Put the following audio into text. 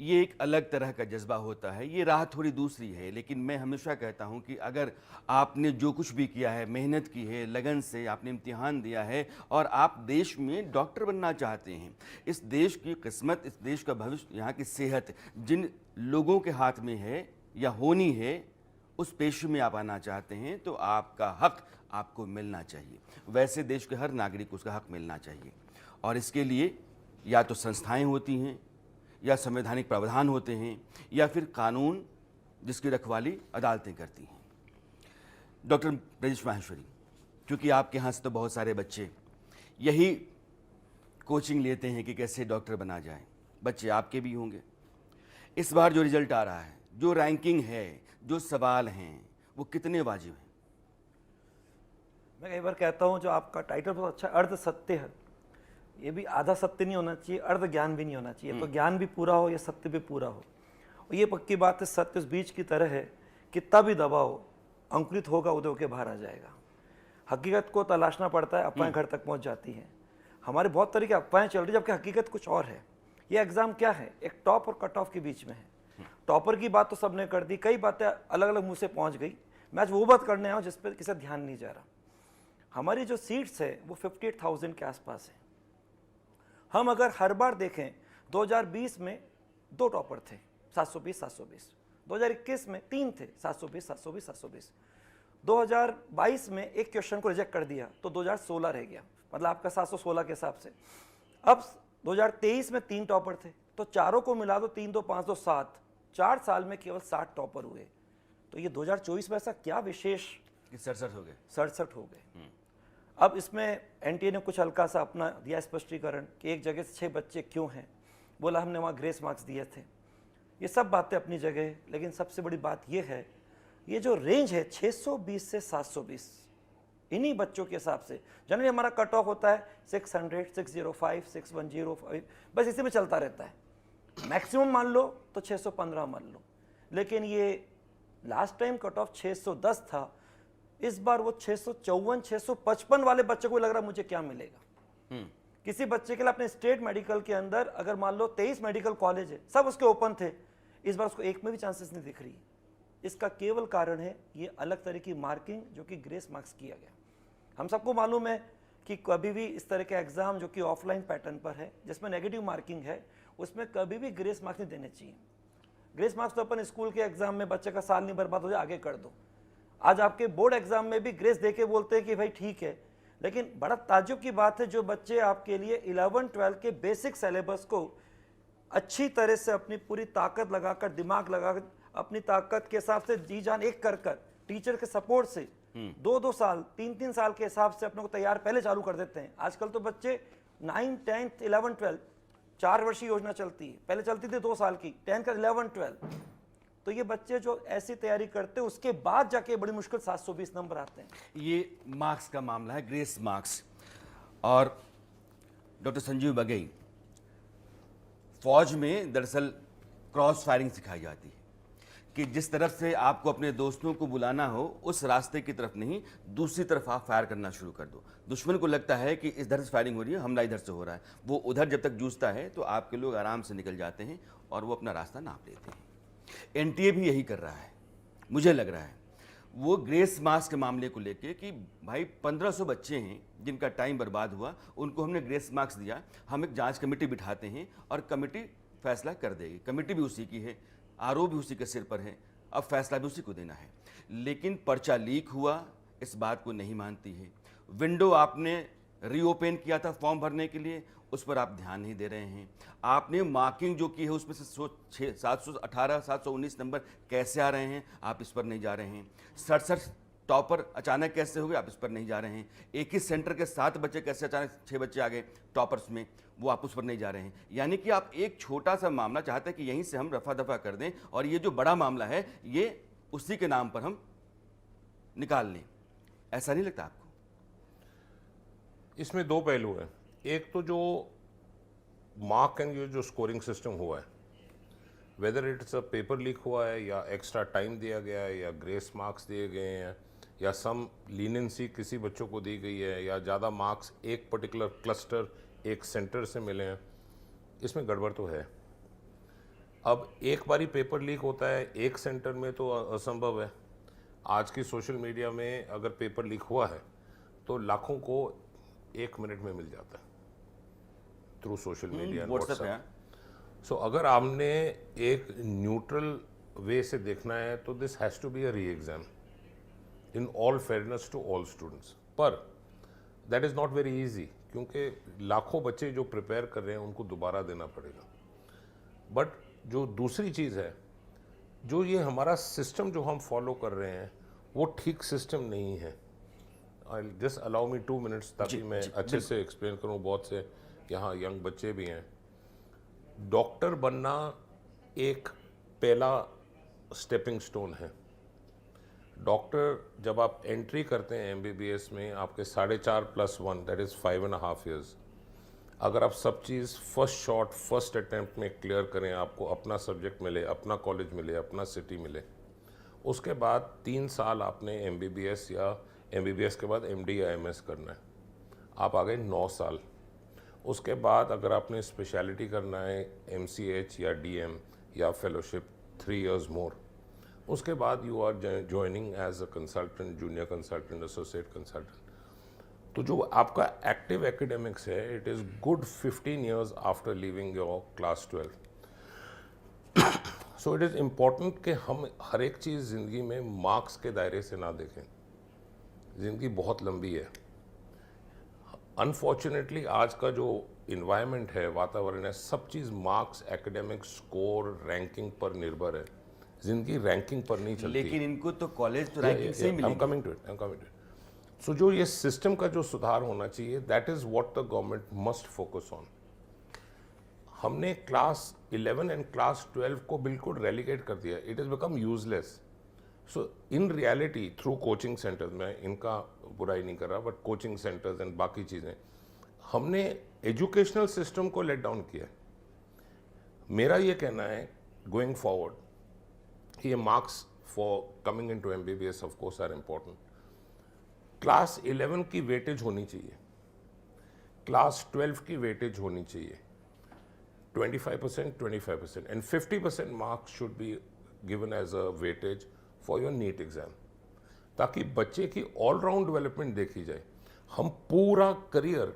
ये एक अलग तरह का जज्बा होता है, ये राह थोड़ी दूसरी है। लेकिन मैं हमेशा कहता हूँ कि अगर आपने जो कुछ भी किया है, मेहनत की है, लगन से आपने इम्तिहान दिया है और आप देश में डॉक्टर बनना चाहते हैं, इस देश की किस्मत, इस देश का भविष्य, यहाँ की सेहत जिन लोगों के हाथ में है या होनी है, उस पेशे में आप आना चाहते हैं, तो आपका हक आपको मिलना चाहिए। वैसे देश के हर नागरिक को उसका हक मिलना चाहिए, और इसके लिए या तो संस्थाएं होती हैं, या संवैधानिक प्रावधान होते हैं, या फिर कानून जिसकी रखवाली अदालतें करती हैं। डॉक्टर ब्रजेश माहेश्वरी, क्योंकि आपके यहाँ से तो बहुत सारे बच्चे यही कोचिंग लेते हैं कि कैसे डॉक्टर बना जाए, बच्चे आपके भी होंगे। इस बार जो रिजल्ट आ रहा है, जो रैंकिंग है, जो सवाल हैं, वो कितने वाजिब हैं? मैं कई बार कहता हूँ जो आपका टाइटल बहुत अच्छा अर्ध सत्य है, ये भी आधा सत्य नहीं होना चाहिए, अर्ध ज्ञान भी नहीं होना चाहिए। तो ज्ञान भी पूरा हो या सत्य भी पूरा हो। और ये पक्की बात है, सत्य उस बीच की तरह है, कितना भी दबाओ अंकुरित होगा, उदय होकर बाहर आ जाएगा। हकीकत को तलाशना पड़ता है, अफवाहें घर तक पहुंच जाती हैं। हमारे बहुत तरह की अफवाहें चल रही है, जबकि हकीकत कुछ और है। ये एग्जाम क्या है, एक टॉप और कट ऑफ के बीच में है। टॉपर की बात तो सबने कर दी, कई बातें अलग अलग मुंह से पहुंच गई। मैं आज वो बात करने आया हूँ जिस पर किसी ध्यान नहीं जा रहा। हमारी जो सीट्स है वो 58,000 के आसपास है। हम अगर हर बार देखें, 2020 में 2 टॉपर थे, 720 720। 2021 में 3 थे, 720 720 720। 2022 में एक क्वेश्चन को रिजेक्ट कर दिया तो 2016 रह गया, मतलब आपका 716 के हिसाब से। अब 2023 में 3 टॉपर थे, तो चारों को मिला दो, 3 2 5 2 7, 4 साल में केवल 60 टॉपर हुए। तो ये 2024 में ऐसा क्या विशेष कि 67 हो गए? 67 हो गए। अब इसमें एनटीए ने कुछ हल्का सा अपना दिया स्पष्टीकरण कि एक जगह से 6 बच्चे क्यों हैं। बोला हमने वहाँ ग्रेस मार्क्स दिए थे। ये सब बातें अपनी जगह है, लेकिन सबसे बड़ी बात ये है, ये जो रेंज है 620 से 720, इन्हीं बच्चों के हिसाब से जनरली हमारा कट ऑफ होता है 600, 605, 6105, बस इसी में चलता रहता है। मैक्सिमम मान लो तो 615 मान लो, लेकिन ये लास्ट टाइम कट ऑफ 610 था, इस बार वो 654 655 वाले बच्चे को लग रहा मुझे क्या मिलेगा। किसी बच्चे के लिए अपने स्टेट मेडिकल के अंदर अगर मान लो 23 मेडिकल कॉलेज है, सब उसके ओपन थे, इस बार उसको एक में भी चांसेस नहीं दिख रही। इसका केवल कारण है ये अलग तरह की मार्किंग जो कि ग्रेस मार्क्स किया गया। हम सबको मालूम है कि कभी भी इस तरह के एग्जाम जो कि ऑफलाइन पैटर्न पर है, जिसमें नेगेटिव मार्किंग है, उसमें कभी भी ग्रेस मार्क्स नहीं देने चाहिए। ग्रेस मार्क्स तो अपन स्कूल के एग्जाम में बच्चे का साल नहीं बर्बाद हो जाए आगे कर दो। आज आपके बोर्ड एग्जाम में भी ग्रेस देके बोलते हैं कि भाई ठीक है, लेकिन बड़ा ताज्जुब की बात है, जो बच्चे आपके लिए 11-12 के बेसिक सिलेबस को अच्छी तरह से अपनी पूरी ताकत लगाकर, दिमाग लगाकर, अपनी ताकत के हिसाब से जी जान एक कर कर, टीचर के सपोर्ट से 2-2 साल 3-3 साल के हिसाब से अपने को तैयार पहले चालू कर देते हैं। आजकल तो बच्चे 9, 10, 11, 12 4 वर्षीय योजना चलती है, पहले चलती थी 2 साल की, 10 का 11, 12। तो ये बच्चे जो ऐसी तैयारी करते हैं उसके बाद जाके बड़ी मुश्किल 720 नंबर आते हैं। ये मार्क्स का मामला है, ग्रेस मार्क्स। और डॉक्टर संजीव बघेई, फौज में दरअसल क्रॉस फायरिंग सिखाई जाती है कि जिस तरफ से आपको अपने दोस्तों को बुलाना हो, उस रास्ते की तरफ नहीं, दूसरी तरफ आप फायर करना शुरू कर दो। दुश्मन को लगता है कि इधर से फायरिंग हो रही है, हमला इधर से हो रहा है, वो उधर जब तक जूझता है तो आपके लोग आराम से निकल जाते हैं और वो अपना रास्ता नाप लेते हैं। एनटीए भी यही कर रहा है, मुझे लग रहा है। वो ग्रेस मार्क्स के मामले को लेके कि भाई 1500 बच्चे हैं जिनका टाइम बर्बाद हुआ, उनको हमने ग्रेस मार्क्स दिया, हम एक जांच कमेटी बिठाते हैं और कमेटी फैसला कर देगी। कमेटी भी उसी की है, आरोप भी उसी के सिर पर है, अब फैसला भी उसी को देना है। लेकिन पर्चा लीक हुआ, इस बात को नहीं मानती है। विंडो आपने रीओपन किया था फॉर्म भरने के लिए, उस पर आप ध्यान नहीं दे रहे हैं। आपने मार्किंग जो की है उसमें से 718 719 नंबर कैसे आ रहे हैं, आप इस पर नहीं जा रहे हैं। 67 टॉपर अचानक कैसे हो गए, आप इस पर नहीं जा रहे हैं। एक ही सेंटर के 7 बच्चे कैसे अचानक 6 बच्चे आ गए टॉपर्स में, वो आप उस पर नहीं जा रहे हैं। यानी कि आप एक छोटा सा मामला चाहते हैं कि यहीं से हम रफा दफा कर दें और ये जो बड़ा मामला है ये उसी के नाम पर हम निकाल लें। ऐसा नहीं लगता आपको? इसमें 2 पहलू हैं। एक तो जो मार्क एंड जो स्कोरिंग सिस्टम हुआ है, whether it's a paper leak हुआ है या एक्स्ट्रा टाइम दिया गया है या ग्रेस मार्क्स दिए गए हैं या सम लीनेंसी किसी बच्चों को दी गई है या ज़्यादा मार्क्स एक पर्टिकुलर क्लस्टर एक सेंटर से मिले हैं, इसमें गड़बड़ तो है। अब एक बारी पेपर लीक होता है एक सेंटर में तो असंभव है। आज की सोशल मीडिया में अगर पेपर लीक हुआ है तो लाखों को 1 मिनट में मिल जाता है through social media and WhatsApp है। व्हाट्सएप। सो अगर आपने एक न्यूट्रल वे से देखना है तो this has to be a re exam in all fairness to all students. पर that is not very easy, क्योंकि लाखों बच्चे जो प्रिपेयर कर रहे हैं उनको दोबारा देना पड़ेगा। बट जो दूसरी चीज़ है, जो ये हमारा सिस्टम जो हम फॉलो कर रहे हैं वो ठीक सिस्टम नहीं है। I just allow me 2 minutes ताकि मैं अच्छे से एक्सप्लेन करूं। बहुत से यहाँ यंग बच्चे भी हैं। डॉक्टर बनना एक पहला स्टेपिंग स्टोन है। डॉक्टर जब आप एंट्री करते हैं एमबीबीएस में, आपके 4.5+1 दैट इज़ 5.5 ईयर्स। अगर आप सब चीज़ फर्स्ट शॉट फर्स्ट अटैम्प्ट में क्लियर करें, आपको अपना सब्जेक्ट मिले, अपना कॉलेज मिले, अपना सिटी मिले, उसके बाद 3 साल आपने एमबीबीएस या एमबीबीएस के बाद एमडी या एमएस करना है, आप आ गए 9 साल। उसके बाद अगर आपने स्पेशलिटी करना है एमसीएच या डीएम या फेलोशिप 3 इयर्स मोर, उसके बाद you are joining as a consultant, junior consultant, associate consultant. तो जो आपका एक्टिव एकेडमिक्स है, it is good 15 years after leaving your class 12। So it is important कि हम हर एक चीज़ ज़िंदगी में मार्क्स के दायरे से ना देखें। ज़िंदगी बहुत लंबी है। अनफॉर्चुनेटली आज का जो इन्वायरमेंट है, वातावरण है, सब चीज़ मार्क्स, एकेडमिक स्कोर, रैंकिंग पर निर्भर है। ज़िंदगी रैंकिंग पर नहीं चलती। लेकिन इनको तो कॉलेज तो रैंकिंग से ही I'm मिलेगी। coming to it. सो जो ये सिस्टम का जो सुधार होना चाहिए, that is what the government must focus on. हमने क्लास 11 एंड क्लास 12 को बिल्कुल रेलीगेट कर दिया। It is become useless. So in reality through coaching centres, मैं इनका बुराई नहीं कर रहा, बट कोचिंग सेंटर्स एंड बाकी चीज़ें, हमने एजुकेशनल सिस्टम को लेट डाउन किया। मेरा ये कहना है गोइंग फॉरवर्ड, ये marks for coming in to MBBS of course are important. Class 11 की वेटेज होनी चाहिए, क्लास 12 की वेटेज होनी चाहिए 25% and 50% marks should be given as a weightage for your NEET exam, ताकि बच्चे की ऑलराउंड डेवलपमेंट देखी जाए। हम पूरा करियर